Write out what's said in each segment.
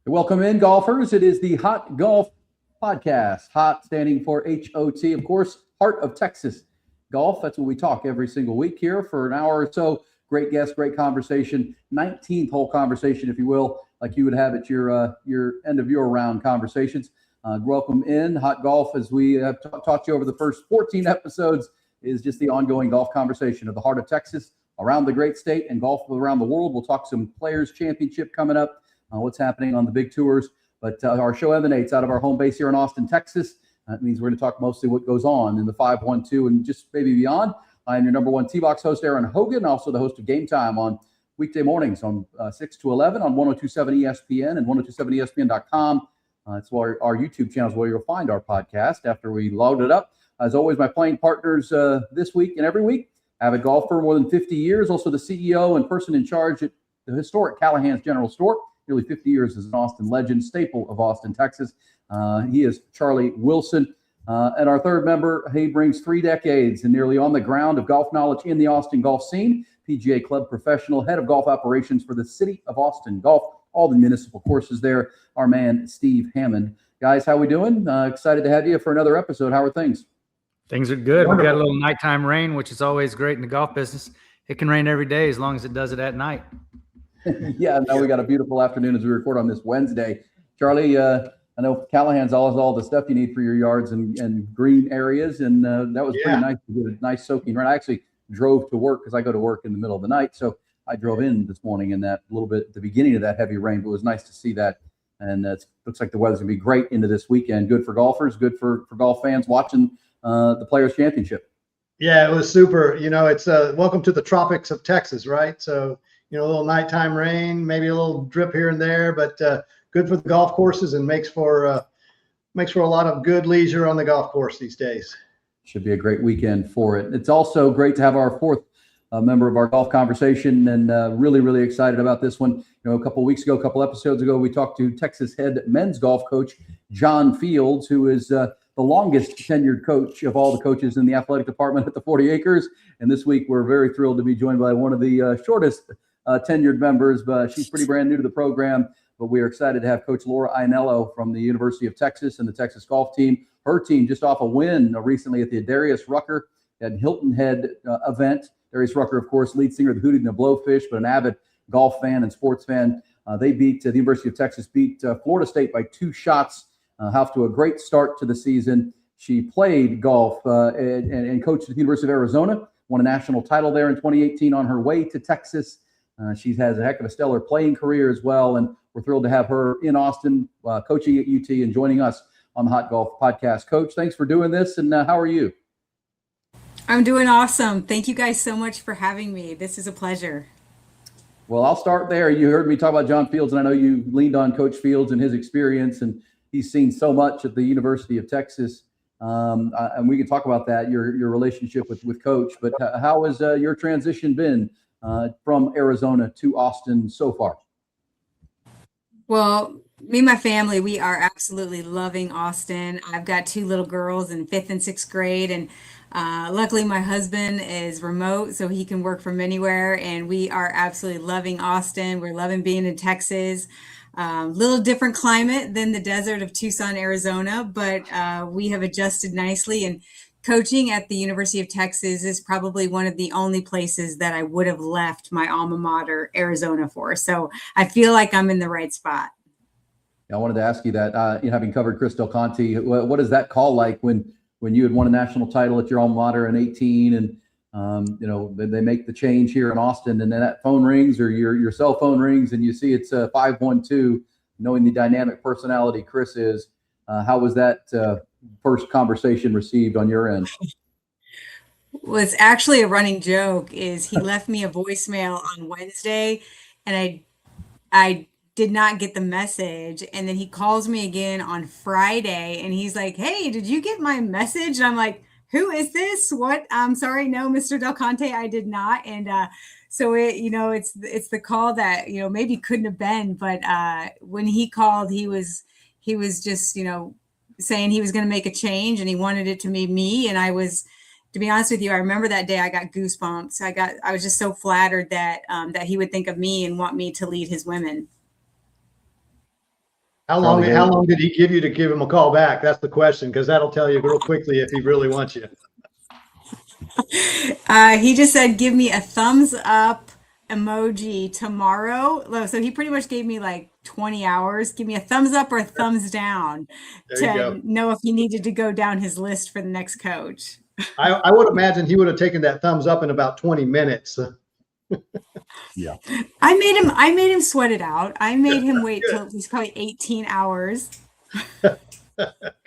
Welcome in, golfers. It is the Hot Golf Podcast. HoT standing for HoT, of course, Heart of Texas Golf. That's what we talk every single week here for an hour or so. Great guest, great conversation. 19th hole conversation, if you will, like you would have at your end of your round conversations. Welcome in. Hot Golf, as we have taught you over the first 14 episodes, is just the ongoing golf conversation of the heart of Texas, around the great state, and golf around the world. We'll talk some Players Championship coming up. What's happening on the big tours. But our show emanates out of our home base here in Austin, Texas. That means we're going to talk mostly what goes on in the 512 and just maybe beyond. I am your number one T-Box host, Aaron Hogan, also the host of Game Time on weekday mornings on 6 to 11 on 1027 ESPN and 1027ESPN.com. It's our YouTube channels where you'll find our podcast after we load it up. As always, my playing partners this week and every week, avid golfer, more than 50 years, also the CEO and person in charge at the historic Callahan's General Store. Nearly 50 years as an Austin legend, staple of Austin, Texas. He is Charlie Wilson. And our third member, he brings 3 decades and nearly on the ground of golf knowledge in the Austin golf scene. PGA Club professional, head of golf operations for the City of Austin Golf, all the municipal courses there. Our man, Steve Hammond. Guys, how we doing? Excited to have you for another episode. How are things? Things are good. Wonderful. We got a little nighttime rain, which is always great in the golf business. It can rain every day as long as it does it at night. Yeah, now we got a beautiful afternoon as we record on this Wednesday. Charlie, I know Callahan's all the stuff you need for your yards and green areas, and that was pretty nice to get a nice soaking rain. I actually drove to work because I go to work in the middle of the night, so I drove in this morning in that little bit at the beginning of that heavy rain, but it was nice to see that. And it looks like the weather's going to be great into this weekend. Good for golfers, good for golf fans watching the Players Championship. Yeah, it was super. You know, it's welcome to the tropics of Texas, right? So, you know, a little nighttime rain, maybe a little drip here and there, but good for the golf courses and makes for a lot of good leisure on the golf course these days. Should be a great weekend for it. It's also great to have our fourth member of our golf conversation, and really, really excited about this one. You know, a couple episodes ago, we talked to Texas head men's golf coach John Fields, who is the longest tenured coach of all the coaches in the athletic department at the 40 Acres. And this week, we're very thrilled to be joined by one of the shortest tenured members, but she's pretty brand new to the program. But we are excited to have Coach Laura Ianello from the University of Texas and the Texas golf team. Her team just off a win recently at the Darius Rucker and Hilton Head event. Darius Rucker, of course, lead singer of the Hootie and the Blowfish, but an avid golf fan and sports fan. They beat the University of Texas, beat Florida State by 2 shots. Off to a great start to the season. She played golf and coached at the University of Arizona, won a national title there in 2018 on her way to Texas. She has a heck of a stellar playing career as well, and we're thrilled to have her in Austin, coaching at UT and joining us on the Hot Golf Podcast. Coach, thanks for doing this, and how are you? I'm doing awesome. Thank you guys so much for having me. This is a pleasure. Well, I'll start there. You heard me talk about John Fields, and I know you leaned on Coach Fields and his experience, and he's seen so much at the University of Texas. And we can talk about that, your relationship with Coach. But how has your transition been from Arizona to Austin so far? Well, me and my family, we are absolutely loving Austin. I've got 2 little girls in 5th and 6th grade, and luckily my husband is remote, so he can work from anywhere, and we are absolutely loving Austin. We're loving being in Texas. Little different climate than the desert of Tucson, Arizona, but we have adjusted nicely, and coaching at the University of Texas is probably one of the only places that I would have left my alma mater, Arizona, for. So I feel like I'm in the right spot. I wanted to ask you that, having covered Chris Del Conte, what is that call like when you had won a national title at your alma mater in 18 and, they make the change here in Austin, and then that phone rings or your cell phone rings and you see it's 512, knowing the dynamic personality Chris is. How was that first conversation received on your end? Well, it's actually a running joke is he left me a voicemail on Wednesday and I did not get the message. And then he calls me again on Friday and he's like, "Hey, did you get my message?" And I'm like, "Who is this? What? I'm sorry. No, Mr. Del Conte, I did not." And so it's the call that, maybe couldn't have been, but when he called, he was just, saying he was going to make a change and he wanted it to be me. And I was, to be honest with you, I remember that day I got goosebumps. I was just so flattered that he would think of me and want me to lead his women. How long did he give you to give him a call back? That's the question, because that'll tell you real quickly if he really wants you. He just said, give me a thumbs up emoji tomorrow. So he pretty much gave me like 20 hours. Give me a thumbs up or a thumbs down There you go. to know if he needed to go down his list for the next coach. I would imagine he would have taken that thumbs up in about 20 minutes. Yeah. I made him sweat it out. I made him wait till he's probably 18 hours.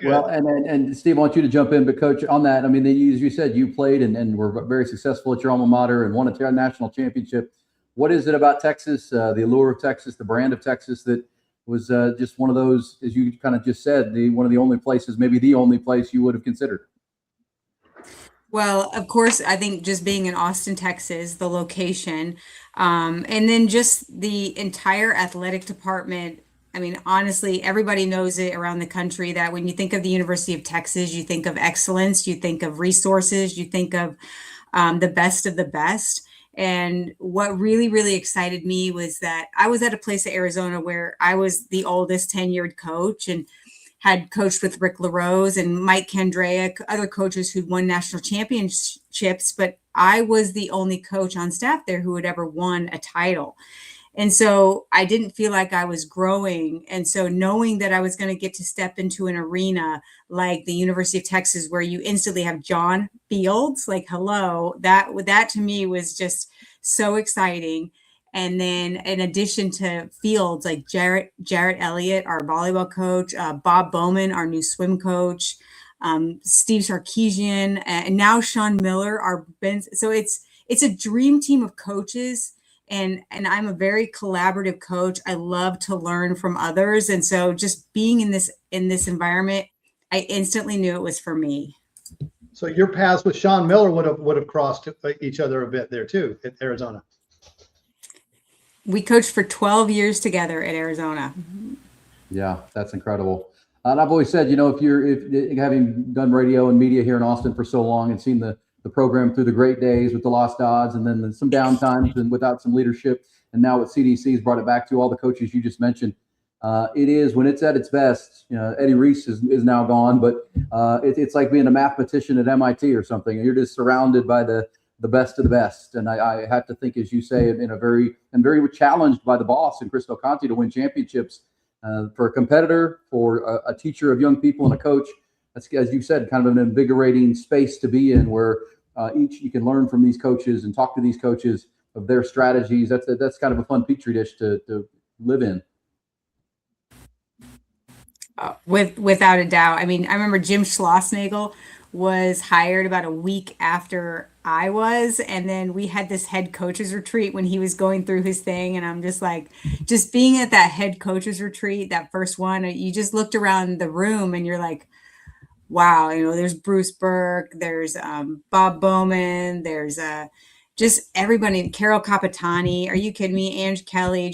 Well, and Steve, I want you to jump in, but Coach, on that, I mean, as you said, you played and were very successful at your alma mater and won a national championship. What is it about Texas, the allure of Texas, the brand of Texas, that was just one of those, as you kind of just said, one of the only places, maybe the only place you would have considered? Well, of course, I think just being in Austin, Texas, the location, and then just the entire athletic department. I mean, honestly, everybody knows it around the country that when you think of the University of Texas, you think of excellence, you think of resources, you think of the best of the best. And what really, really excited me was that I was at a place at Arizona where I was the oldest tenured coach and had coached with Rick LaRose and Mike Candrea, other coaches who'd won national championships, but I was the only coach on staff there who had ever won a title. And so I didn't feel like I was growing. And so knowing that I was going to get to step into an arena like the University of Texas, where you instantly have John Fields, like, hello, that to me was just so exciting. And then in addition to Fields, like Jarrett Elliott, our volleyball coach, Bob Bowman, our new swim coach, Steve Sarkeesian, and now Sean Miller, our bench. So it's a dream team of coaches. And I'm a very collaborative coach. I love to learn from others. And so just being in this environment, I instantly knew it was for me. So your paths with Sean Miller would have crossed each other a bit there too at Arizona. We coached for 12 years together at Arizona. Yeah, that's incredible. And I've always said, if having done radio and media here in Austin for so long and seen the program through the great days with the lost odds and then some downtimes and without some leadership, and now what CDC has brought it back to all the coaches you just mentioned, it is when it's at its best. Eddie Reese is now gone, but it's like being a mathematician at MIT or something. You're just surrounded by the best of the best. And I have to think, as you say, very challenged by the boss and Chris Del Conte to win championships. For a competitor, for a teacher of young people and a coach, that's, as you said, kind of an invigorating space to be in, where you can learn from these coaches and talk to these coaches of their strategies. That's kind of a fun petri dish to live in. Without a doubt. I mean, I remember Jim Schlossnagel was hired about a week after I was, and then we had this head coaches retreat when he was going through his thing, and I'm just like, just being at that head coaches retreat, that first one, you just looked around the room and you're like, wow, there's Bruce Burke, there's Bob Bowman, there's just everybody, Carol Capitani, are you kidding me? Ange Kelly,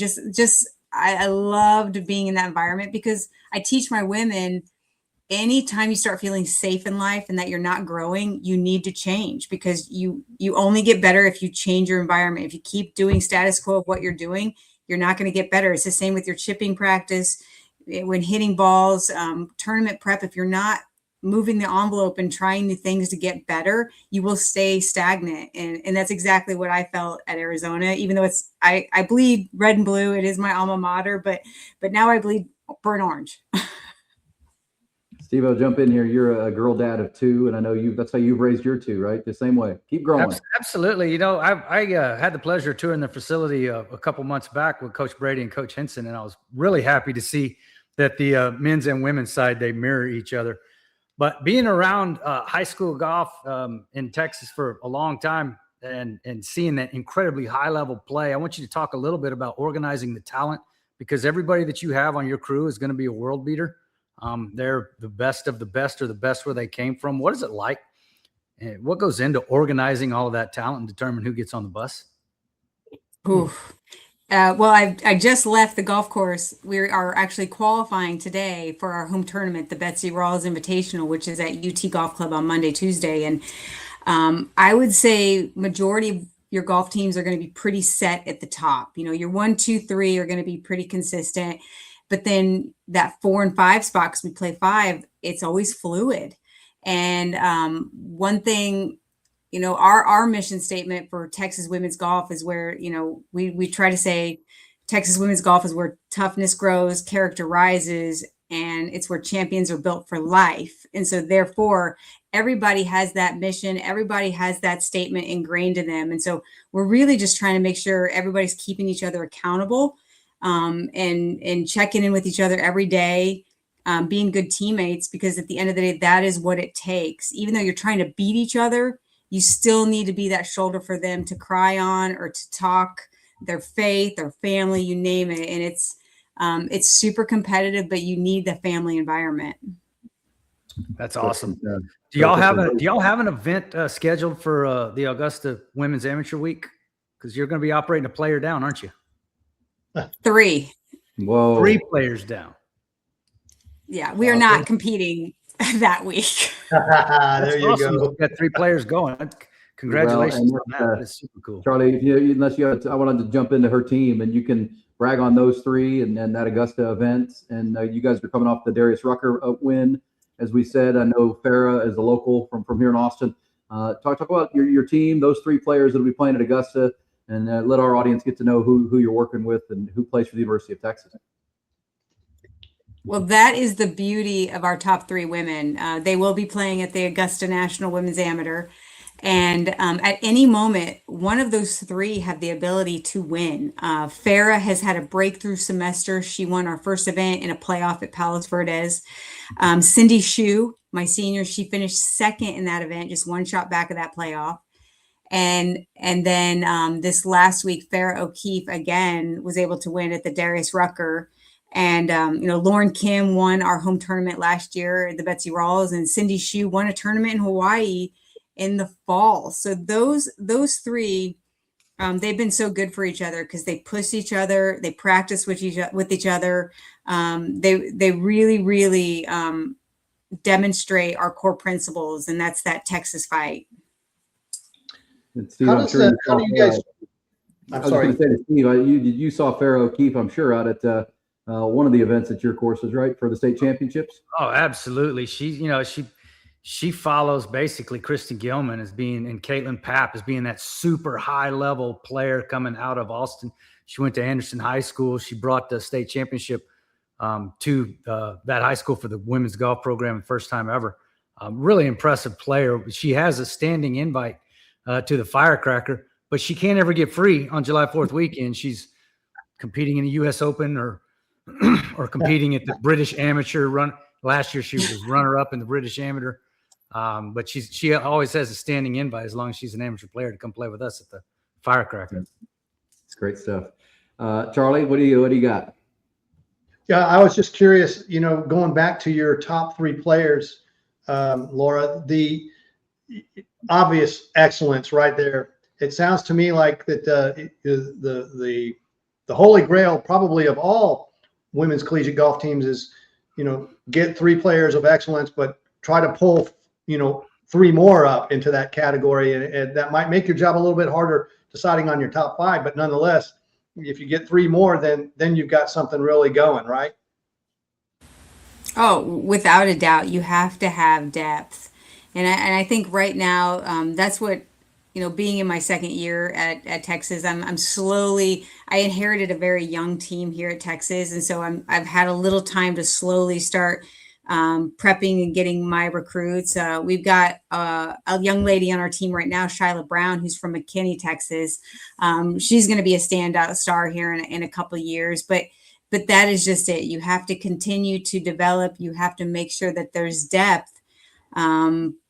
I loved being in that environment, because I teach my women, anytime you start feeling safe in life and that you're not growing, you need to change, because you only get better if you change your environment. If you keep doing status quo of what you're doing, you're not going to get better. It's the same with your chipping practice, when hitting balls, tournament prep. If you're not moving the envelope and trying new things to get better, you will stay stagnant. And that's exactly what I felt at Arizona, even though I bleed red and blue. It is my alma mater, but now I bleed burnt orange. Steve, I'll jump in here. You're a girl dad of two, and I know that's how you've raised your two, right? The same way. Keep growing. Absolutely. I had the pleasure of touring the facility a couple months back with Coach Brady and Coach Henson, and I was really happy to see that the men's and women's side, they mirror each other. But being around high school golf in Texas for a long time and seeing that incredibly high-level play, I want you to talk a little bit about organizing the talent, because everybody that you have on your crew is going to be a world beater. They're the best of the best, or the best where they came from. What is it like? And what goes into organizing all of that talent and determine who gets on the bus? Oof. Well, I just left the golf course. We are actually qualifying today for our home tournament, the Betsy Rawls Invitational, which is at UT Golf Club on Monday, Tuesday. And I would say majority of your golf teams are going to be pretty set at the top. Your 1, 2, 3 are going to be pretty consistent. But then that 4 and 5 spot, because we play 5, it's always fluid. And one thing, our mission statement for Texas women's golf is where, we try to say Texas women's golf is where toughness grows, character rises, and it's where champions are built for life. And so therefore, everybody has that mission. Everybody has that statement ingrained in them. And so we're really just trying to make sure everybody's keeping each other accountable, and checking in with each other every day, being good teammates, because at the end of the day, that is what it takes. Even though you're trying to beat each other, you still need to be that shoulder for them to cry on or to talk their faith, their family, you name it. And it's super competitive, but you need the family environment. That's awesome. Do y'all have an event scheduled for the Augusta Women's Amateur Week? Because you're going to be operating a player down, aren't you? 3. Whoa. 3 players down. Yeah, we are not competing that week. There you awesome. go. We've got 3 players going. Congratulations on that. That's super cool. Charlie, unless you have, I wanted to jump into her team, and you can brag on those 3 and that Augusta event. And you guys are coming off the Darius Rucker win, as we said. I know Farah is a local from here in Austin. Talk about your team, those 3 players that will be playing at Augusta, and let our audience get to know who you're working with and who plays for the University of Texas. Well, that is the beauty of our top 3 women. They will be playing at the Augusta National Women's Amateur. And at any moment, one of those 3 have the ability to win. Farah has had a breakthrough semester. She won our first event in a playoff at Palos Verdes. Cindy Shue, my senior, she finished 2nd in that event, just 1 shot back of that playoff. And then this last week, Farah O'Keefe again was able to win at the Darius Rucker. And, Lauren Kim won our home tournament last year at the Betsy Rawls, and Cindy Shue won a tournament in Hawaii in the fall. So those 3, they've been so good for each other because they push each other, they practice with each other. They really, really demonstrate our core principles, and that's that Texas fight. Steve, How do you guys? I'm sorry. I was going to say to Steve, you saw Farah O'Keefe, I'm sure, out at one of the events at your courses, right, for the state championships? Oh, absolutely. She follows basically Kristen Gilman as being, and Caitlin Papp as being that super high level player coming out of Austin. She went to Anderson High School. She brought the state championship to that high school for the women's golf program, first time ever. Really impressive player. She has a standing invite to the Firecracker, but she can't ever get free on July 4th weekend. She's competing in the U.S. Open or competing at the British Amateur run. Last year, she was runner-up in the British Amateur. But she always has a standing invite as long as she's an amateur player to come play with us at the Firecracker. It's great stuff. Charlie, what do you got? Yeah, I was just curious, going back to your top 3 players, Laura, the obvious excellence right there. It sounds to me like that the holy grail probably of all women's collegiate golf teams is, get 3 players of excellence, but try to pull, 3 more up into that category. And that might make your job a little bit harder deciding on your top 5, but nonetheless, if you get 3 more, then you've got something really going, right? Oh, without a doubt, you have to have depth. And I think right now, that's what, being in my 2nd year at Texas, I inherited a very young team here at Texas. And so I've had a little time to slowly start prepping and getting my recruits. We've got a young lady on our team right now, Shyla Brown, who's from McKinney, Texas. She's going to be a standout star here in a couple of years, but that is just it. You have to continue to develop. You have to make sure that there's depth.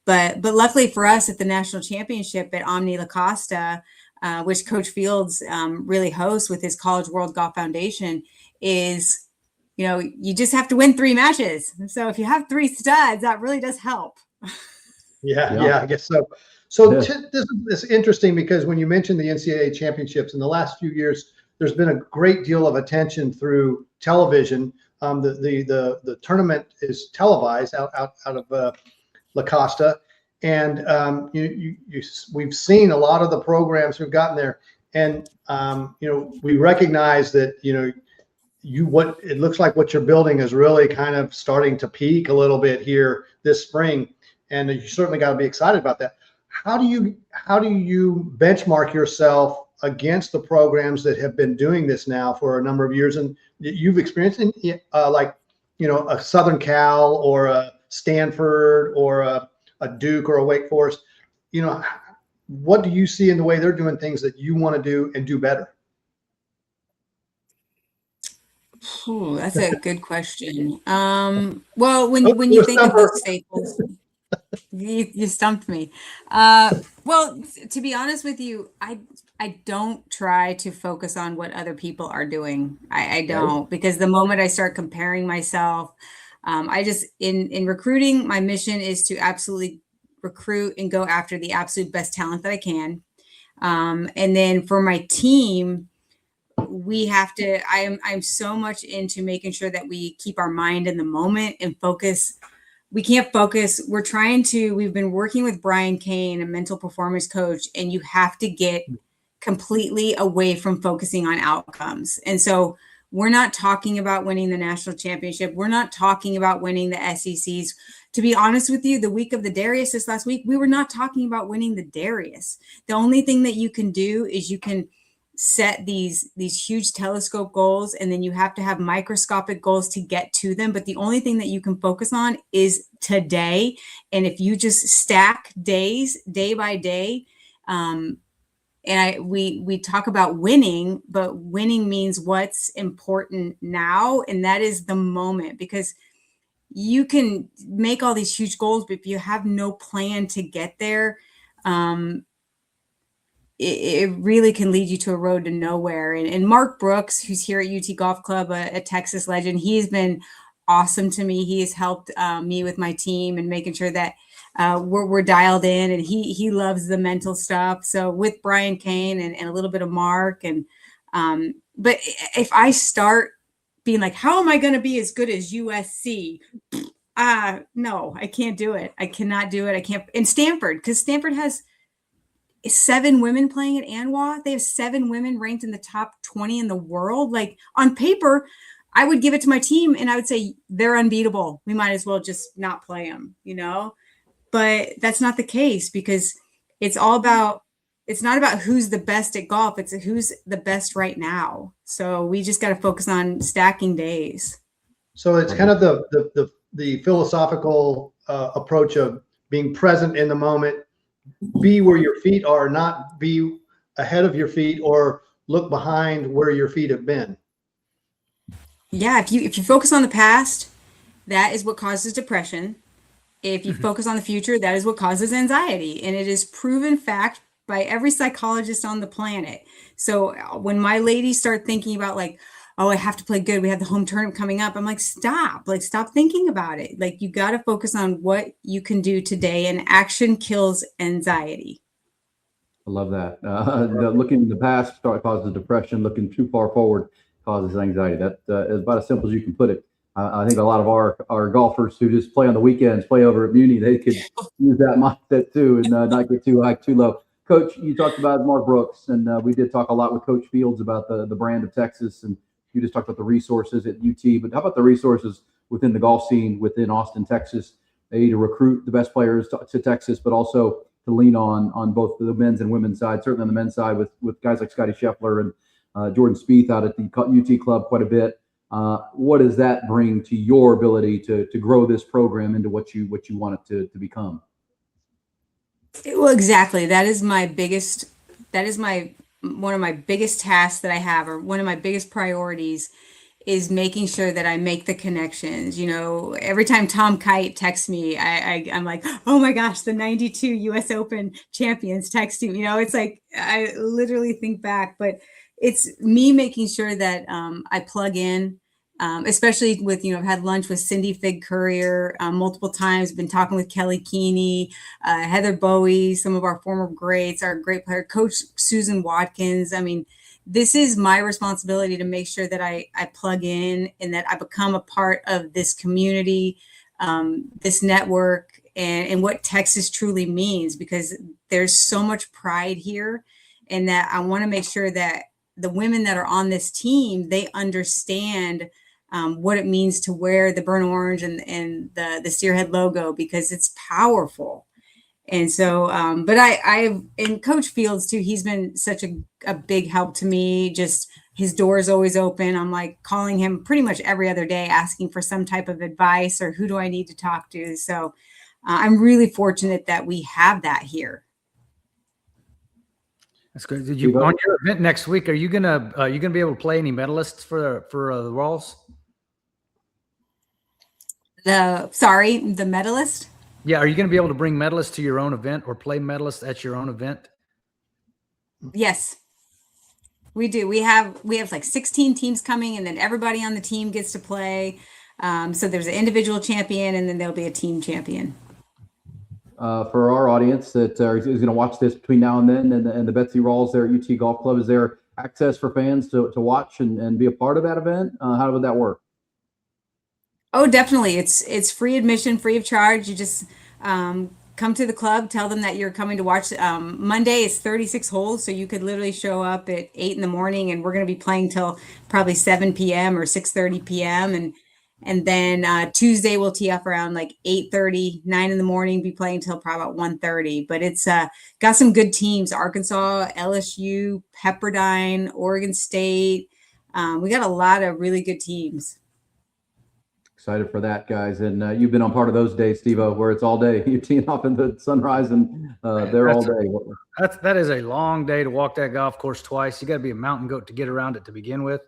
But luckily for us at the national championship at Omni La Costa, which Coach Fields really hosts with his College World Golf Foundation, is, you just have to win 3 matches. So if you have 3 studs, that really does help. Yeah, I guess so. So Yeah. This is interesting because when you mentioned the NCAA championships in the last few years, there's been a great deal of attention through television. The tournament is televised out of La Costa, and we've seen a lot of the programs who've gotten there, and we recognize that what it looks like what you're building is really kind of starting to peak a little bit here this spring, and you certainly got to be excited about that. How do you benchmark yourself against the programs that have been doing this now for a number of years, and you've experienced like, you know, a Southern Cal or a Stanford or a Duke or a Wake Forest? You know, what do you see in the way they're doing things that you want to do and do better? Ooh, that's a good question. Well, when you think of the staples, you stumped me. Well, to be honest with you, I don't try to focus on what other people are doing. I don't, because the moment I start comparing myself, I just in recruiting, my mission is to absolutely recruit and go after the absolute best talent that I can. And then for my team, we have to, I'm so much into making sure that we keep our mind in the moment and focus. We can't focus. We've been working with Brian Kane, a mental performance coach, and you have to get completely away from focusing on outcomes. And so we're not talking about winning the national championship. We're not talking about winning the SECs. To be honest with you, the week of the Darius this last week, we were not talking about winning the Darius. The only thing that you can do is you can set these huge telescope goals, and then you have to have microscopic goals to get to them. But the only thing that you can focus on is today. And if you just stack days, day by day, we talk about winning, but winning means what's important now, and that is the moment. Because you can make all these huge goals, but if you have no plan to get there, it really can lead you to a road to nowhere. And Mark Brooks, who's here at UT Golf Club, a Texas legend, he's been awesome to me. He has helped me with my team and making sure that we're dialed in, and he loves the mental stuff. So with Brian Kane and a little bit of Mark, and but if I start being like, how am I going to be as good as USC? No, I can't do it. I cannot do it. I can't. And Stanford, because Stanford has 7 women playing at ANWA. They have 7 women ranked in the top 20 in the world. Like, on paper, I would give it to my team and I would say they're unbeatable. We might as well just not play them, you know? But that's not the case, because it's not about who's the best at golf. It's who's the best right now. So we just got to focus on stacking days. So it's kind of the philosophical approach of being present in the moment. Be where your feet are, not be ahead of your feet or look behind where your feet have been. Yeah, if you focus on the past, that is what causes depression. If you focus on the future, that is what causes anxiety. And it is proven fact by every psychologist on the planet. So when my ladies start thinking about like, oh, I have to play good, we have the home tournament coming up, I'm like, stop thinking about it. Like, you got to focus on what you can do today, and action kills anxiety. I love that. Looking in the past causes depression. Looking too far forward causes anxiety. That is about as simple as you can put it. I think a lot of our golfers who just play on the weekends, play over at Muni, they could use that mindset too, and not get too high, too low. Coach, you talked about Mark Brooks, and we did talk a lot with Coach Fields about the brand of Texas, and you just talked about the resources at UT, but how about the resources within the golf scene within Austin, Texas, to recruit the best players to Texas, but also to lean on both the men's and women's side, certainly on the men's side with guys like Scotty Scheffler and Jordan Spieth out at the UT club quite a bit. What does that bring to your ability to grow this program into what you want it to become? Well, exactly. That is one of my biggest tasks that I have, or one of my biggest priorities, is making sure that I make the connections. You know, every time Tom Kite texts me, I'm like, oh my gosh, the 92 US Open champions texting. You know, it's like, I literally think back, but it's me making sure that I plug in, especially with, you know, I've had lunch with Cindy Fig Courier multiple times, been talking with Kelly Keeney, Heather Bowie, some of our former greats, our great player, Coach Susan Watkins. I mean, this is my responsibility to make sure that I plug in and that I become a part of this community, this network, and what Texas truly means, because there's so much pride here, and that I want to make sure that the women that are on this team, they understand what it means to wear the burnt orange and the Steerhead logo, because it's powerful. And so, but and Coach Fields too, he's been such a big help to me. Just his door is always open. I'm like calling him pretty much every other day, asking for some type of advice or who do I need to talk to. So I'm really fortunate that we have that here. That's good. Did you on your event next week? Are you gonna be able to play any medalists for the Rawls? The medalist? Yeah, are you going to be able to bring medalists to your own event or play medalists at your own event? Yes, we do. We have like 16 teams coming, and then everybody on the team gets to play. So there's an individual champion, and then there'll be a team champion. For our audience that is going to watch this between now and then, and the Betsy Rawls there at UT Golf Club, is there access for fans to watch and be a part of that event? How would that work? Oh, definitely. It's free admission, free of charge. You just come to the club, tell them that you're coming to watch. Monday is 36 holes, so you could literally show up at 8 in the morning, and we're going to be playing till probably 7 p.m. or 6:30 p.m. And then Tuesday we'll tee up around like 8:30, 9 in the morning, be playing till probably about 1:30. But it's got some good teams: Arkansas, LSU, Pepperdine, Oregon State. We got a lot of really good teams. Excited for that, guys. And you've been on part of those days, Steve-O, where it's all day. You're teeing off in the sunrise and they're all day. That is a long day to walk that golf course twice. You got to be a mountain goat to get around it to begin with.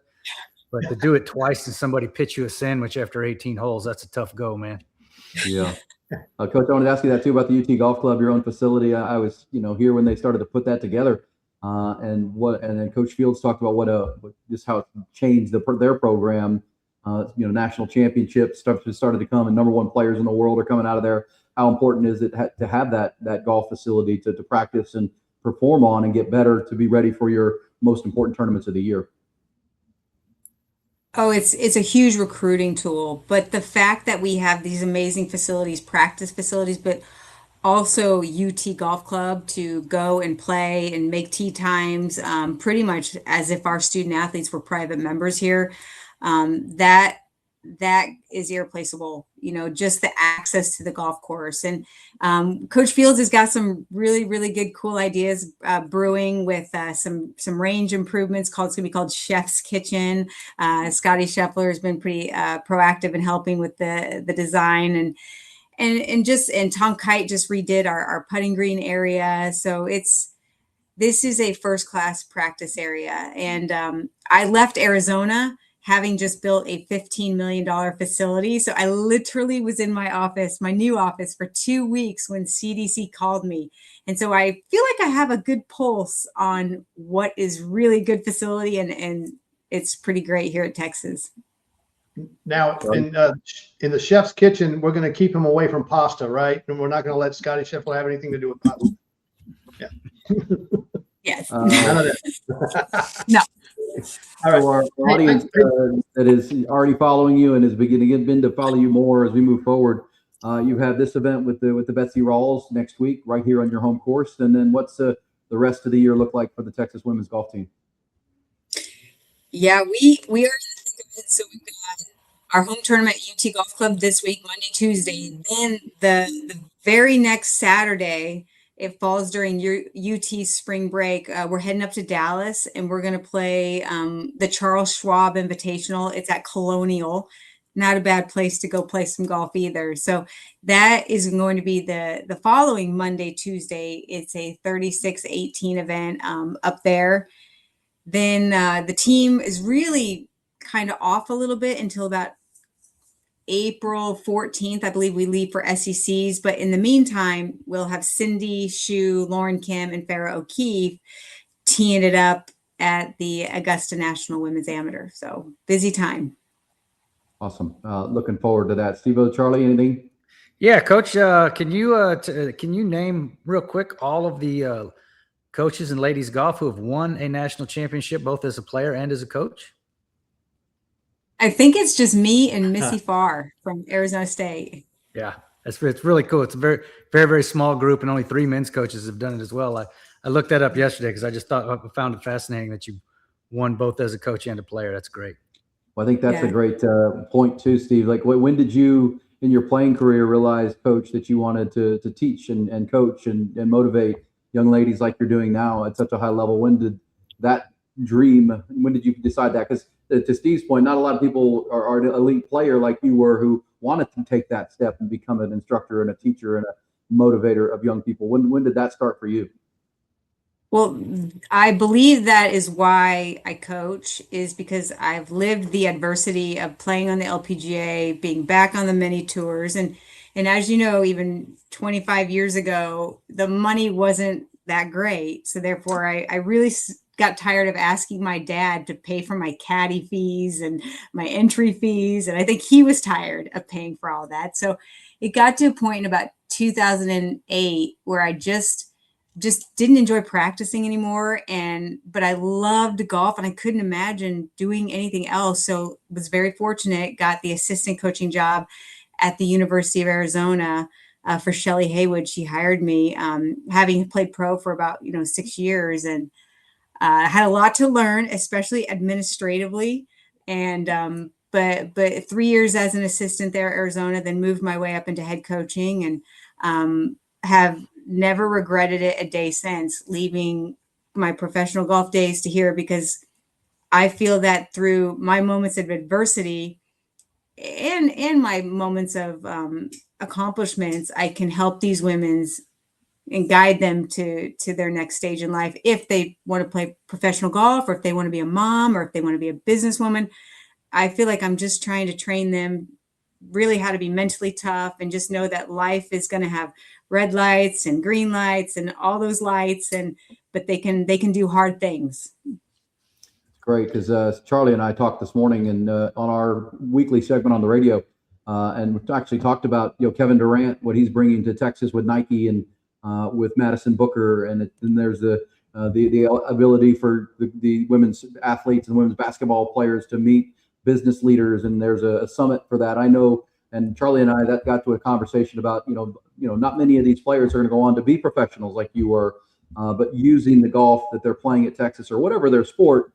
But to do it twice and somebody pitch you a sandwich after 18 holes, that's a tough go, man. Yeah. Coach, I wanted to ask you that too about the UT Golf Club, your own facility. I was, here when they started to put that together. And then Coach Fields talked about just how it changed their program. National championships stuff just started to come, and number one players in the world are coming out of there. How important is it to have that golf facility to practice and perform on and get better to be ready for your most important tournaments of the year? Oh, it's a huge recruiting tool, but the fact that we have these amazing facilities, practice facilities, but also UT Golf Club to go and play and make tee times, pretty much as if our student athletes were private members here. That is irreplaceable, just the access to the golf course. And Coach Fields has got some really, really good, cool ideas brewing with some range improvements. It's going to be called Chef's Kitchen. Scotty Scheffler has been pretty proactive in helping with the design, and Tom Kite just redid our putting green area. So this is a first class practice area. And I left Arizona having just built a $15 million facility. So I literally was in my office, my new office, for 2 weeks when CDC called me. And so I feel like I have a good pulse on what is really good facility, and it's pretty great here at Texas. Now, in the chef's kitchen, we're going to keep him away from pasta, right? And we're not going to let Scotty Scheffler have anything to do with pasta. Yeah. Yes. None of that. No. All right. For our audience that is already following you and is beginning to follow you more as we move forward, you have this event with the Betsy Rawls next week right here on your home course. And then what's the rest of the year look like for the Texas women's golf team? Yeah, we are in the thick of it. So we've got our home tournament at UT Golf Club this week, Monday, Tuesday. And then the very next Saturday, it falls during UT spring break. We're heading up to Dallas, and we're going to play the Charles Schwab Invitational. It's at Colonial. Not a bad place to go play some golf either. So that is going to be the following Monday, Tuesday. It's a 36-18 event up there. Then the team is really kind of off a little bit until about April 14th, I believe we leave for SECs. But in the meantime, we'll have Cindy Shu, Lauren Kim, and Farrah O'Keefe teeing it up at the Augusta National Women's Amateur. So busy time. Awesome. Looking forward to that. Steve-O, Charlie, anything? Yeah, Coach, can you name real quick all of the coaches in ladies golf who have won a national championship, both as a player and as a coach? I think it's just me and Missy Farr from Arizona State. Yeah, it's really cool. It's a very, very, very small group, and only 3 men's coaches have done it as well. I looked that up yesterday because I just found it fascinating that you one both as a coach and a player. That's great. Well, I think that's a Yeah. great point too, Steve. Like, when did you, in your playing career, realize, Coach, that you wanted to teach and coach and motivate young ladies like you're doing now at such a high level? When did that dream? When did you decide that? Because to Steve's point, not a lot of people are an elite player like you were who wanted to take that step and become an instructor and a teacher and a motivator of young people. When did that start for you? Well, I believe that is why I coach, is because I've lived the adversity of playing on the LPGA, being back on the mini tours. And as you know, even 25 years ago, the money wasn't that great. So therefore, I really got tired of asking my dad to pay for my caddy fees and my entry fees. And I think he was tired of paying for all that. So it got to a point in about 2008 where I just didn't enjoy practicing anymore. But I loved golf and I couldn't imagine doing anything else. So was very fortunate, got the assistant coaching job at the University of Arizona for Shelly Haywood. She hired me, having played pro for about, 6 years, and had a lot to learn, especially administratively. And, but 3 years as an assistant there at Arizona, then moved my way up into head coaching, and have never regretted it a day since, leaving my professional golf days to here, because I feel that through my moments of adversity and my moments of accomplishments, I can help these women and guide them to their next stage in life. If they want to play professional golf, or if they want to be a mom, or if they want to be a businesswoman, I feel like I'm just trying to train them really how to be mentally tough and just know that life is going to have red lights and green lights and all those lights, but they can do hard things. Great, because Charlie and I talked this morning and on our weekly segment on the radio, and we actually talked about Kevin Durant, what he's bringing to Texas with Nike and with Madison Booker, and then there's the ability for the women's athletes and women's basketball players to meet business leaders, and there's a summit for that. I know, and Charlie and I that got to a conversation about not many of these players are going to go on to be professionals like you were, but using the golf that they're playing at Texas or whatever their sport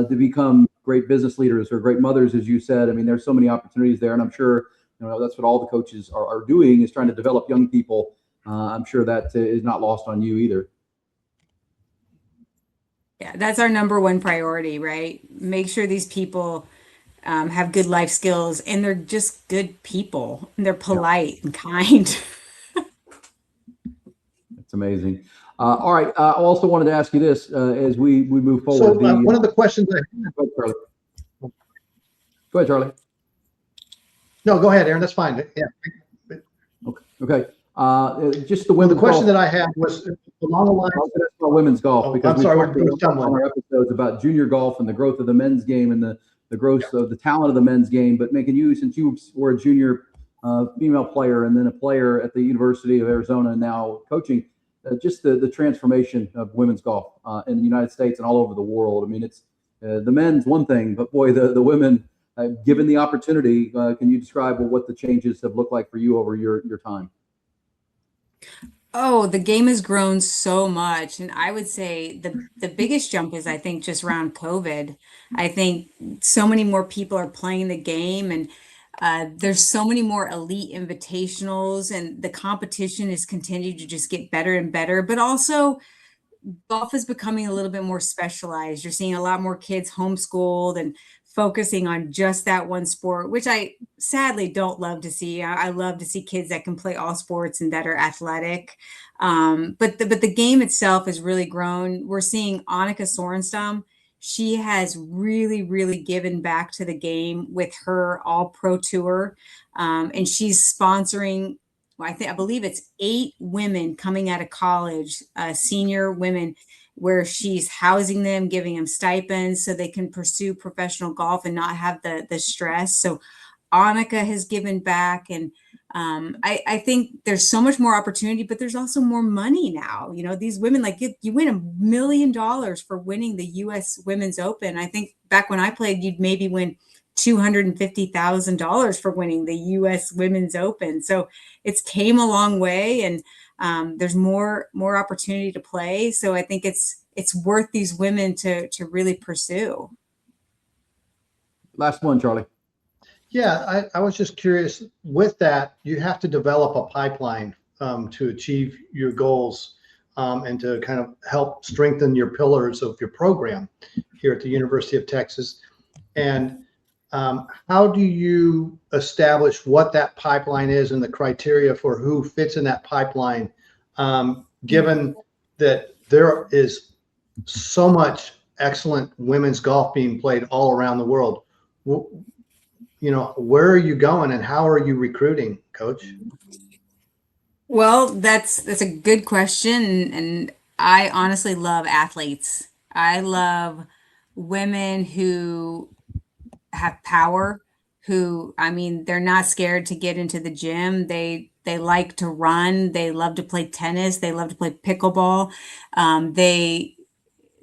to become great business leaders or great mothers, as you said. I mean, there's so many opportunities there, and I'm sure that's what all the coaches are doing, is trying to develop young people. I'm sure that is not lost on you either. Yeah, that's our number one priority, right? Make sure these people have good life skills, and they're just good people, and they're polite and kind. It's amazing. All right. I also wanted to ask you this as we move forward. So one of the questions I have. Go ahead, Charlie. No, go ahead, Aaron. That's fine. Yeah. Okay. Just the Well, the women's question golf. that I have was along the lines. About women's golf, because I'm sorry, we talked on our episodes about junior golf and the growth of the men's game and the growth of the talent of the men's game. But making you, since you were a junior female player and then a player at the University of Arizona and now coaching, just the transformation of women's golf in the United States and all over the world. I mean, it's the men's one thing, but boy, the women, given the opportunity, can you describe what the changes have looked like for you over your time? Oh, the game has grown so much. And I would say the biggest jump is, I think, just around COVID. I think so many more people are playing the game, and there's so many more elite invitationals, and the competition has continued to just get better and better. But also, golf is becoming a little bit more specialized. You're seeing a lot more kids homeschooled and focusing on just that one sport, which I sadly don't love to see. I love to see kids that can play all sports and that are athletic. But the game itself has really grown. We're seeing Annika Sorenstam. She has really, really given back to the game with her All Pro Tour, and she's sponsoring. I believe it's 8 women coming out of college, senior women, where she's housing them, giving them stipends so they can pursue professional golf and not have the stress. So Annika has given back, and I think there's so much more opportunity, but there's also more money now. These women, like you win $1 million for winning the U.S. Women's Open. I think back when I played, you'd maybe win $250,000 for winning the U.S. Women's Open. So it's came a long way, and there's more opportunity to play. So I think it's it's worth these women to really pursue. Last one, Charlie. Yeah, I was just curious. With that, you have to develop a pipeline to achieve your goals and to kind of help strengthen your pillars of your program here at the University of Texas. And how do you establish what that pipeline is and the criteria for who fits in that pipeline, given that there is so much excellent women's golf being played all around the world? You know, where are you going and how are you recruiting, Coach? Well, that's a good question, and I honestly love athletes. I love women who have power, who, I mean, they're not scared to get into the gym. They like to run. They love to play tennis. They love to play pickleball.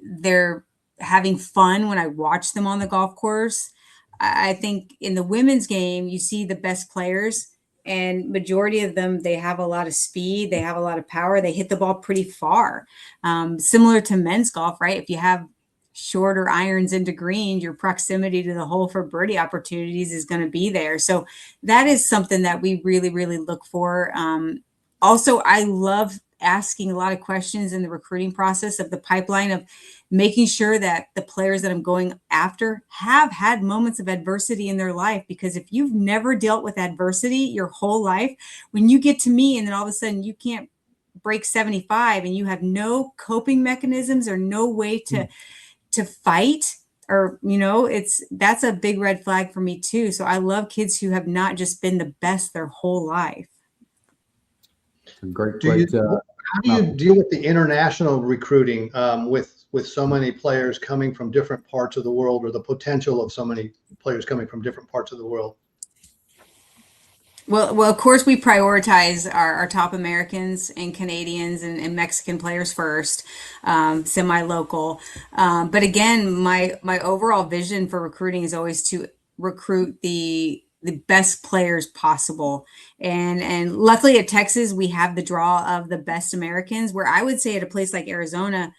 They're having fun when I watch them on the golf course. I think in the women's game, you see the best players, and majority of them, they have a lot of speed, they have a lot of power, they hit the ball pretty far. Similar to men's golf, right? If you have shorter irons into green, your proximity to the hole for birdie opportunities is going to be there. So that is something that we really, really look for. Also, I love asking a lot of questions in the recruiting process of the pipeline of making sure that the players that I'm going after have had moments of adversity in their life. Because if you've never dealt with adversity your whole life, when you get to me and then all of a sudden you can't break 75 and you have no coping mechanisms or no way to fight, or, you know, that's a big red flag for me too. So I love kids who have not just been the best their whole life. Great. How do you deal with the international recruiting with so many players coming from different parts of the world, or the potential of so many players coming from different parts of the world? Well, of course, we prioritize our top Americans and Canadians and Mexican players first, semi-local. But again, my overall vision for recruiting is always to recruit the best players possible. And luckily at Texas, we have the draw of the best Americans, where I would say at a place like Arizona,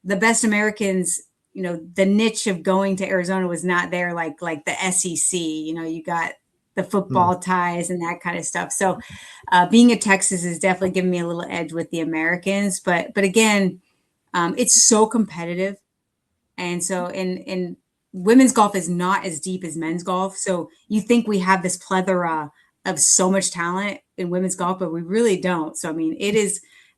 the best Americans, you know, the niche of going to Arizona was not there like the SEC. You know, you got the football ties and that kind of stuff. So being at Texas is definitely giving me a little edge with the Americans. But again, it's so competitive. And so in women's golf is not as deep as men's golf. So you think we have this plethora of so much talent in women's golf, but we really don't. So, I mean,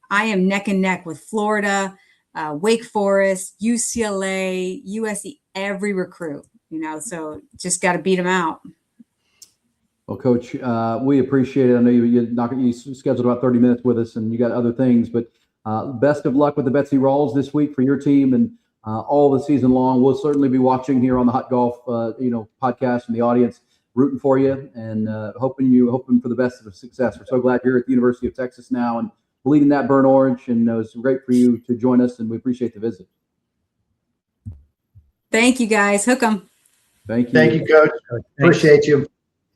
I am neck and neck with Florida, Wake Forest, UCLA, USC, every recruit, you know, so just got to beat them out. Well, Coach, we appreciate it. I know you scheduled about 30 minutes with us and you got other things, but best of luck with the Betsy Rawls this week for your team and all the season long. We'll certainly be watching here on the Hot Golf, podcast and the audience, rooting for you and hoping for the best of success. We're so glad you're at the University of Texas now and bleeding that burnt orange, and it was great for you to join us, and we appreciate the visit. Thank you, guys. Hook 'em. Thank you. Thank you, Coach. Appreciate you.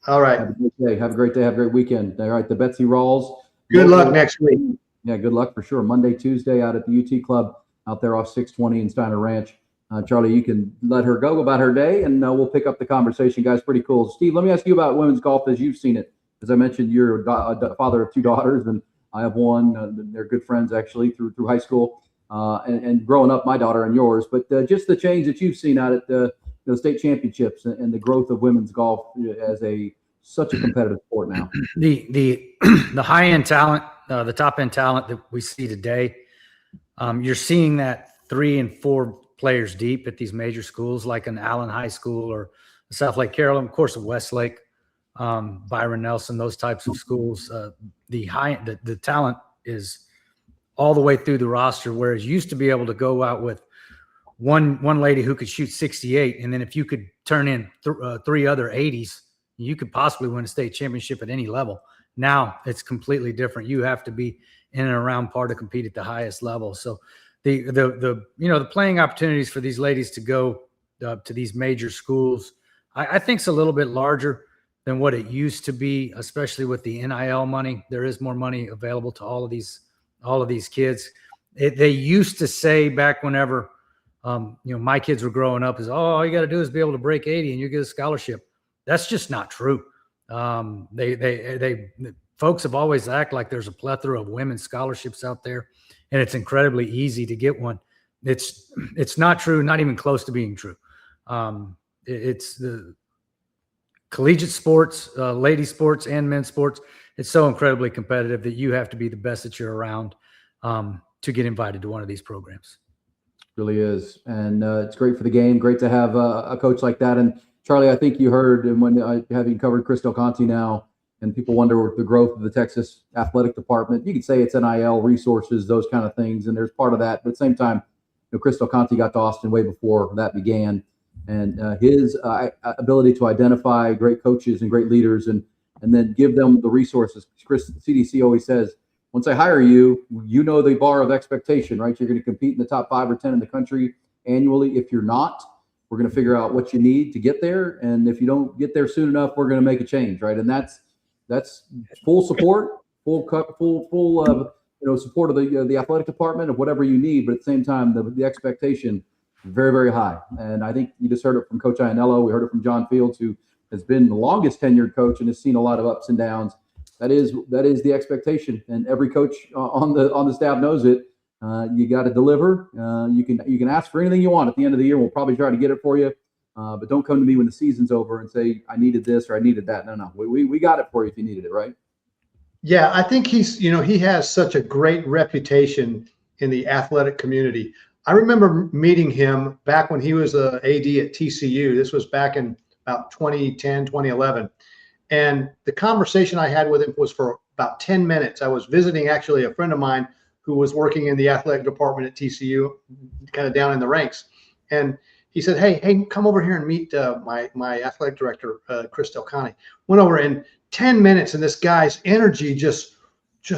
All right. Have a great day. Have a great day. Have a great weekend. All right, the Betsy Rawls. Good luck next week. Yeah, good luck for sure. Monday, Tuesday out at the UT Club out there off 620 in Steiner Ranch. Charlie, you can let her go about her day, and we'll pick up the conversation, guys. Pretty cool. Steve, let me ask you about women's golf as you've seen it. As I mentioned, you're a father of two daughters, and I have one. They're good friends, actually, through high school and growing up, my daughter and yours. But just the change that you've seen out at the state championships and the growth of women's golf as such a competitive sport now. The high-end talent, the top-end talent that we see today, you're seeing that 3 and 4 players deep at these major schools like an Allen High School or South Lake Carrollton, of course, Westlake, Byron Nelson, those types of schools. The talent is all the way through the roster, whereas you used to be able to go out with one lady who could shoot 68, and then if you could turn in 3 other 80s, you could possibly win a state championship at any level. Now it's completely different. You have to be in and around par to compete at the highest level. So the playing opportunities for these ladies to go to these major schools, I think it's a little bit larger than what it used to be, especially with the NIL money. There is more money available to all of these kids. They used to say back whenever, my kids were growing up is, oh, all you got to do is be able to break 80 and you get a scholarship. That's just not true. Folks have always acted like there's a plethora of women's scholarships out there, and it's incredibly easy to get one. It's not true, not even close to being true. It's the collegiate sports, lady sports and men's sports. It's so incredibly competitive that you have to be the best that you're around to get invited to one of these programs. Really is. And it's great for the game. Great to have a coach like that. And Charlie, I think you heard, and when having covered Chris Del Conte now, and people wonder the growth of the Texas athletic department, you could say it's NIL resources, those kind of things. And there's part of that. But at the same time, Chris Del Conte got to Austin way before that began. And his ability to identify great coaches and great leaders and then give them the resources. Chris, CDC always says, once I hire you, you know the bar of expectation, right? You're going to compete in the top 5 or 10 in the country annually. If you're not, we're going to figure out what you need to get there. And if you don't get there soon enough, we're going to make a change, right? And that's full support, full support of the athletic department of whatever you need. But at the same time, the expectation is very, very high. And I think you just heard it from Coach Ianello. We heard it from John Fields, who has been the longest tenured coach and has seen a lot of ups and downs. That is the expectation, and every coach on the staff knows it. You got to deliver. You can ask for anything you want at the end of the year. We'll probably try to get it for you, but don't come to me when the season's over and say I needed this or I needed that. No, we got it for you if you needed it, right? Yeah, I think he has such a great reputation in the athletic community. I remember meeting him back when he was a AD at TCU. This was back in about 2010, 2011. And the conversation I had with him was for about 10 minutes. I was visiting actually a friend of mine who was working in the athletic department at TCU, kind of down in the ranks. And he said, hey, come over here and meet my athletic director, Chris Del Conte. Went over in 10 minutes, and this guy's energy just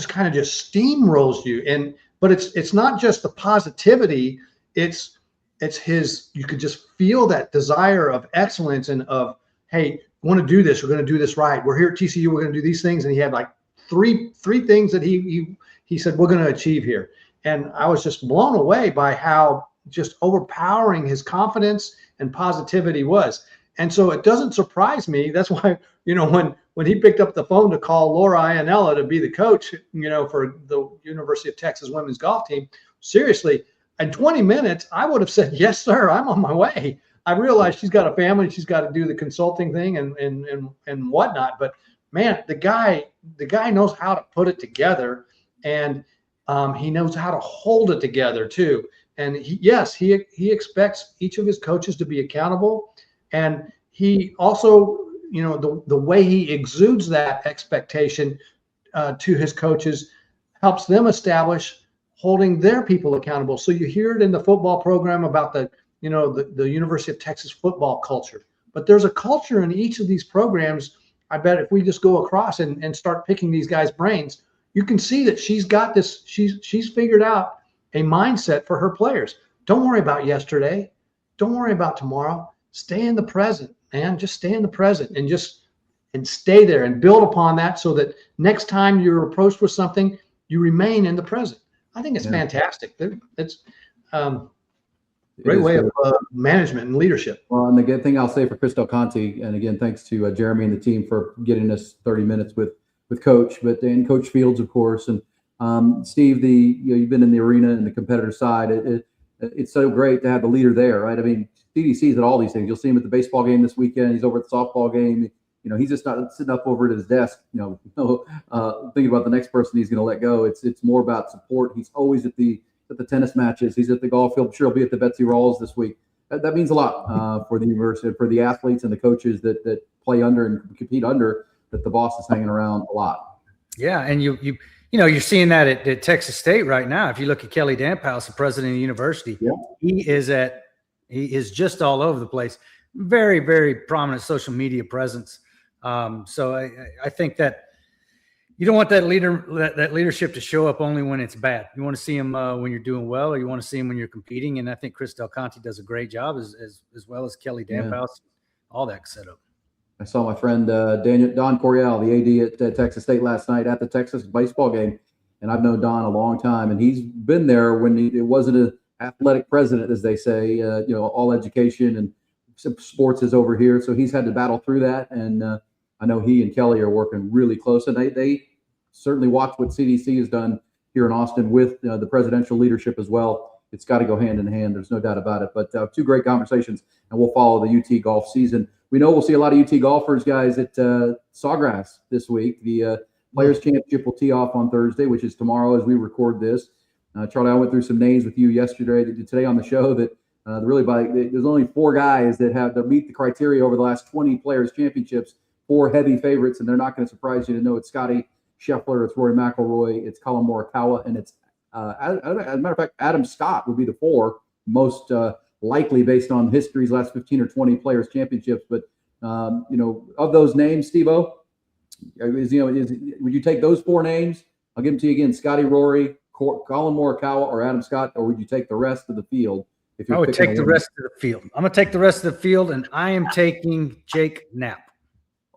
kind of steamrolls you. But it's not just the positivity. It's his, you could just feel that desire of excellence and of, hey, want to do this. We're going to do this right. We're here at TCU. We're going to do these things. And he had like three things that he said, we're going to achieve here. And I was just blown away by how just overpowering his confidence and positivity was. And so it doesn't surprise me. That's why, when he picked up the phone to call Laura Ianello to be the coach, for the University of Texas women's golf team, seriously, in 20 minutes, I would have said, yes, sir, I'm on my way. I realized she's got a family. She's got to do the consulting thing and whatnot. But man, the guy knows how to put it together, and he knows how to hold it together too. And he expects each of his coaches to be accountable, and he also, the way he exudes that expectation to his coaches helps them establish holding their people accountable. So you hear it in the football program about the University of Texas football culture. But there's a culture in each of these programs. I bet if we just go across and start picking these guys' brains, you can see that she's got this, she's figured out a mindset for her players. Don't worry about yesterday. Don't worry about tomorrow. Stay in the present, man. Just stay in the present and stay there and build upon that so that next time you're approached with something, you remain in the present. I think it's fantastic. It's great way of management and leadership. Well, and the good thing I'll say for Chris Del Conte, and again, thanks to Jeremy and the team for getting us 30 minutes with Coach, but then Coach Fields, of course, and Steve. You've been in the arena and the competitor side. It's so great to have the leader there, right? I mean, CDC's at all these things. You'll see him at the baseball game this weekend. He's over at the softball game. He's just not sitting up over at his desk, thinking about the next person he's going to let go. It's more about support. He's always at the tennis matches. He's at the golf field. I'm sure he'll be at the Betsy Rawls this week. That means a lot for the university, for the athletes and the coaches that play under and compete under, that the boss is hanging around a lot. Yeah, and you're seeing that at Texas State right now. If you look at Kelly Damphouse, the president of the university, he is just all over the place. Very, very prominent social media presence. So I think that you don't want that leadership to show up only when it's bad. You want to see him when you're doing well, or you want to see him when you're competing. And I think Chris Del Conte does a great job as well as Kelly Damphouse, all that setup. I saw my friend Don Coryell, the AD at Texas State last night at the Texas baseball game. and I've known Don a long time, and he's been there when it wasn't an athletic president, as they say. All education and sports is over here, so he's had to battle through that. And I know he and Kelly are working really close, and they certainly watch what CDC has done here in Austin with the presidential leadership as well. It's got to go hand in hand. There's no doubt about it. But two great conversations, and we'll follow the UT golf season. We know we'll see a lot of UT golfers, guys, at Sawgrass this week. The Players Championship will tee off on Thursday, which is tomorrow as we record this. Charlie, I went through some names with you today on the show that there's only 4 guys that meet the criteria over the last 20 Players Championships, 4 heavy favorites, and they're not going to surprise you to know it's Scotty Scheffler, it's Rory McIlroy, it's Colin Morikawa, and it's as a matter of fact, Adam Scott would be the 4 most likely based on history's last 15 or 20 Players Championships. But of those names, Steve-O, would you take those 4 names? I'll give them to you again: Scotty, Rory, Colin Morikawa, or Adam Scott, or would you take the rest of the field? I would take the rest of the field. I'm going to take the rest of the field, and I am taking Jake Knapp.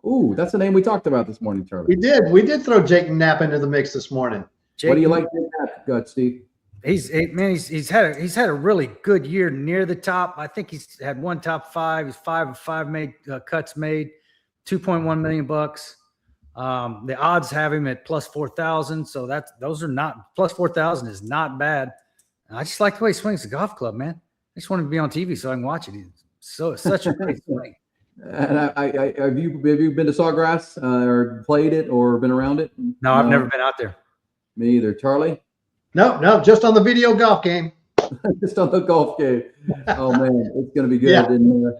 Ooh, that's the name we talked about this morning, Charlie. We did throw Jake Knapp into the mix this morning. What do you like Jake Knapp? Go ahead, Steve. He's had a really good year near the top. I think he's had 1 top 5. He's 5 of 5 cuts made, $2.1 million. The odds have him at plus 4,000. So those are not plus 4,000 is not bad. And I just like the way he swings the golf club, man. I just want to be on TV so I can watch it. It's such a great swing. And have you been to Sawgrass or played it or been around it? No, I've never been out there. Me either. Charlie? No, just on the video golf game. Just on the golf game. Oh man, it's going to be good. Yeah. And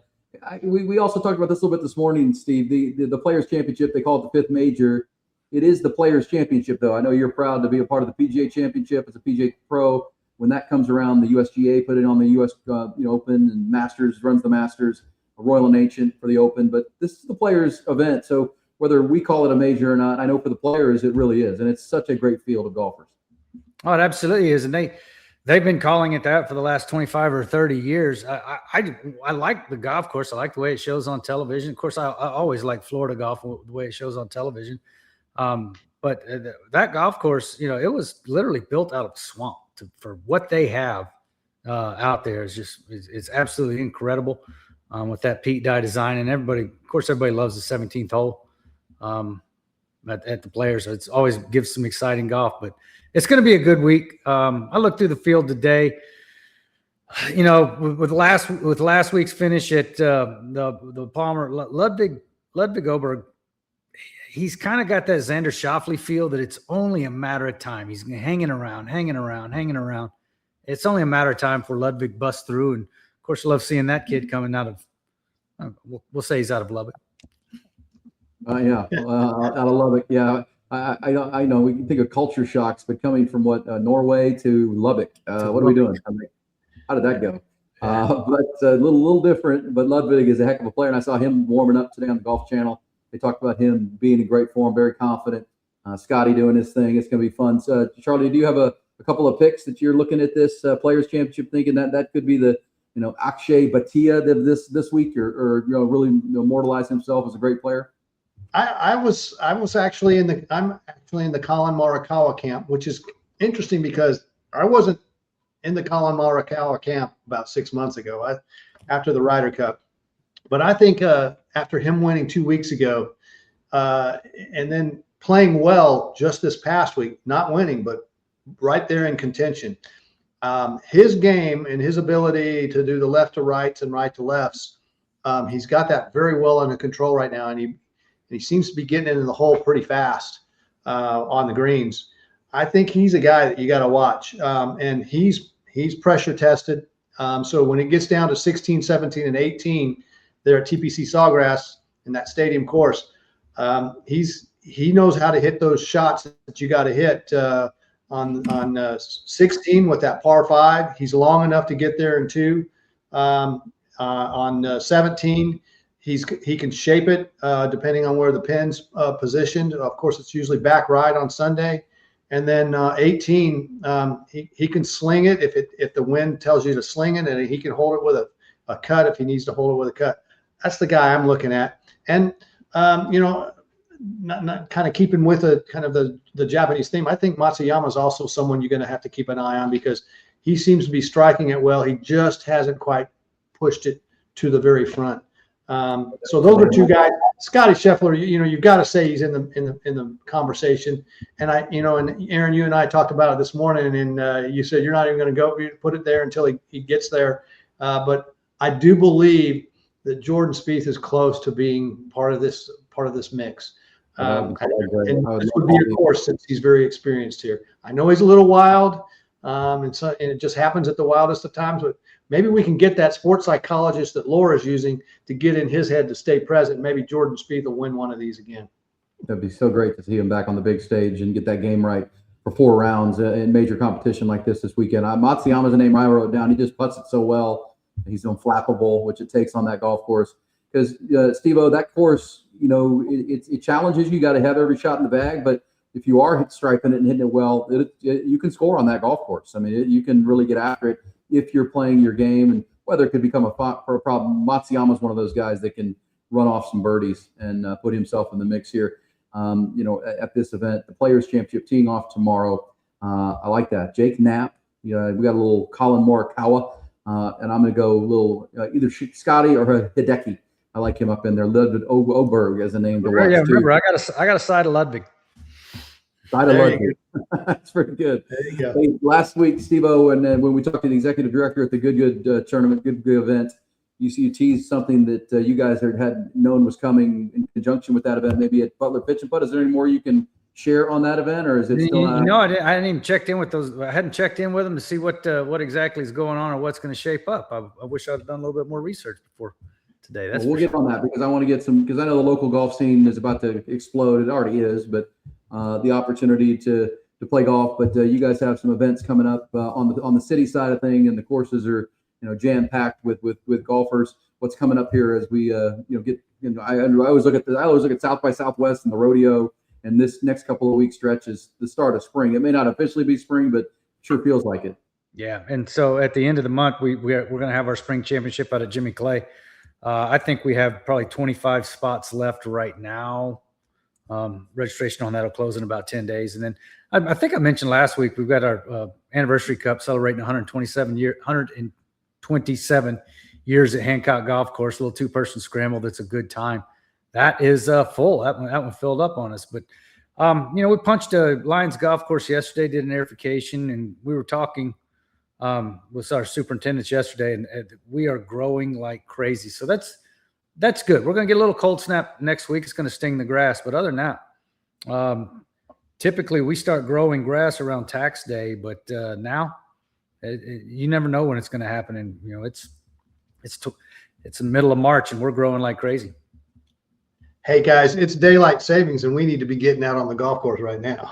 we also talked about this a little bit this morning, Steve. The Players Championship, they call it the 5th major. It is the Players Championship, though. I know you're proud to be a part of the PGA Championship as a PGA Pro. When that comes around, the USGA put it on the US Open, and Masters runs the Masters. Royal and Ancient for the Open, but this is the Players event. So whether we call it a major or not, I know for the players it really is, and it's such a great field of golfers. Oh, it absolutely is, and they've been calling it that for the last 25 or 30 years. I like the golf course. I like the way it shows on television. Of course, I always like Florida golf, the way it shows on television. But that golf course, it was literally built out of swamp for what they have out there. It's absolutely incredible. With that Pete Dye design, and everybody loves the 17th hole at the Players. So it's always gives some exciting golf, but it's going to be a good week. I looked through the field today. With last week's finish at the Palmer Ludwig Oberg, he's kind of got that Xander Schauffele feel that it's only a matter of time. He's hanging around. It's only a matter of time for Ludwig busts through, and of course, I love seeing that kid coming out of. We'll say he's out of Lubbock. Out of Lubbock. Yeah, I know. We can think of culture shocks, but coming from Norway to Lubbock, what are we doing? How did that go? But a little different. But Ludwig is a heck of a player, and I saw him warming up today on the Golf Channel. They talked about him being in great form, very confident. Scotty doing his thing. It's going to be fun. So, Charlie, do you have a couple of picks that you're looking at this Players Championship thinking that could be the Akshay Bhatia this week, or really immortalize himself as a great player? I'm actually in the Colin Morikawa camp, which is interesting because I wasn't in the Colin Morikawa camp about 6 months ago after the Ryder Cup, but I think after him winning 2 weeks ago, and then playing well just this past week, not winning but right there in contention. His game and his ability to do the left to rights and right to lefts, he's got that very well under control right now, and he seems to be getting into the hole pretty fast on the greens. I think he's a guy that you got to watch, and he's pressure tested. So when it gets down to 16, 17, and 18 there at TPC Sawgrass in that stadium course, he knows how to hit those shots that you got to hit. On 16 with that par 5, he's long enough to get there in 2. On 17, he can shape it depending on where the pin's positioned. Of course, it's usually back right on Sunday. And then 18, he can sling it if the wind tells you to sling it, and he can hold it with a cut if he needs to hold it with a cut. That's the guy I'm looking at. And not kind of keeping with the Japanese theme, I think Matsuyama is also someone you're going to have to keep an eye on because he seems to be striking it well. He just hasn't quite pushed it to the very front. So those are two guys. Scotty Scheffler, you've got to say he's in the conversation. And and Aaron, you and I talked about it this morning, and you said you're not even going to go put it there until he gets there. But I do believe that Jordan Spieth is close to being part of this mix. And this would be a course since he's very experienced here. I know he's a little wild, and it just happens at the wildest of times, but maybe we can get that sports psychologist that Laura's using to get in his head to stay present. Maybe Jordan Spieth will win one of these again. That'd be so great to see him back on the big stage and get that game right for 4 rounds in major competition like this weekend. Matsuyama's a name I wrote down. He just putts it so well. He's unflappable, which it takes on that golf course. Because, Steve-O, that course, it challenges you. You got to have every shot in the bag. But if you are striping it and hitting it well, you can score on that golf course. I mean, you can really get after it if you're playing your game. And whether it could become a problem, Matsuyama's one of those guys that can run off some birdies and put himself in the mix here. At this event, the Players Championship teeing off tomorrow. I like that. Jake Knapp. We got a little Colin Morikawa. And I'm going to go a little either Scotty or Hideki. I like him up in there. Ludwig Oberg as a name to watch. Yeah, remember, I got a side of Ludwig. Side of Ludwig. That's pretty good. There you go. Hey, last week, Steve-O, and when we talked to the executive director at the Good tournament, Good event, you teased something that you guys had known was coming in conjunction with that event, maybe at Butler Pitch and Putt. Is there any more you can share on that event, or is it still? I hadn't even checked in with those. I hadn't checked in with them to see what exactly is going on or what's going to shape up. I wish I'd done a little bit more research before today. We'll get on that because I want to get some, because I know the local golf scene is about to explode. It already is, but the opportunity to play golf. But you guys have some events coming up on the city side of thing, and the courses are jam packed with golfers. What's coming up here as we get I always look at South by Southwest and the rodeo. And this next couple of weeks stretch is the start of spring. It may not officially be spring, but sure feels like it. Yeah, and so at the end of the month, we're going to have our spring championship out at Jimmy Clay. I think we have probably 25 spots left right now. Registration on that will close in about 10 days. And then I think I mentioned last week, we've got our anniversary cup celebrating 127 years at Hancock Golf Course, a little 2-person scramble. That's a good time. That is full. That one filled up on us. But, we punched a Lions golf course yesterday, did an airification, and we were talking with our superintendents yesterday, and we are growing like crazy. So that's good. We're going to get a little cold snap next week. It's going to sting the grass. But other than that, typically we start growing grass around tax day. But now you never know when it's going to happen. And, it's the middle of March, and we're growing like crazy. Hey guys, it's daylight savings, and we need to be getting out on the golf course right now.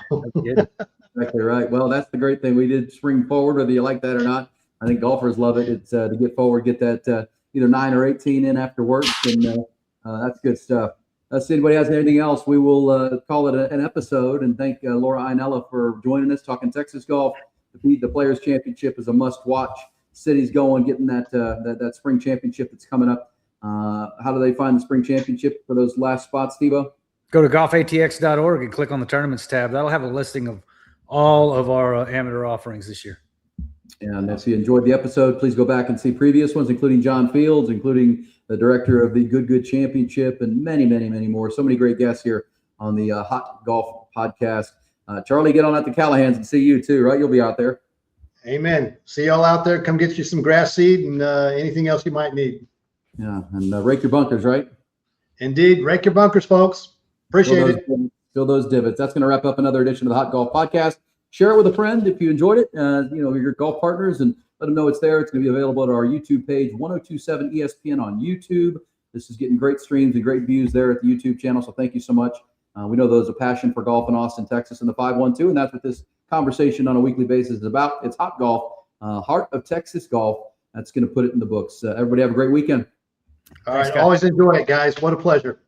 Exactly right. Well, that's the great thing. We did spring forward, whether you like that or not. I think golfers love it. It's to get forward, get that either 9 or 18 in after work, and that's good stuff. If anybody has anything else, we will call it an episode. And thank Laura Ianello for joining us, talking Texas golf. The Players Championship is a must-watch. City's going, getting that spring championship that's coming up. How do they find the spring championship for those last spots, Steve-O? Go to golfatx.org and click on the tournaments tab. That'll have a listing of all of our amateur offerings this year. And if you enjoyed the episode, please go back and see previous ones, including John Fields, including the director of the Good Championship, and many, many, many more. So many great guests here on the HoT Golf Podcast. Charlie, get on out to Callahan's and see you too, right? You'll be out there. Amen. See y'all out there. Come get you some grass seed and anything else you might need. Yeah, and rake your bunkers, right? Indeed. Rake your bunkers, folks. Appreciate it. Fill those divots. That's going to wrap up another edition of the HoT Golf Podcast. Share it with a friend if you enjoyed it, your golf partners, and let them know it's there. It's going to be available at our YouTube page, 1027 ESPN on YouTube. This is getting great streams and great views there at the YouTube channel, so thank you so much. We know there's a passion for golf in Austin, Texas, and the 512, and that's what this conversation on a weekly basis is about. It's HoT Golf, Heart of Texas Golf. That's going to put it in the books. Everybody have a great weekend. All right. Always enjoy it, guys. What a pleasure.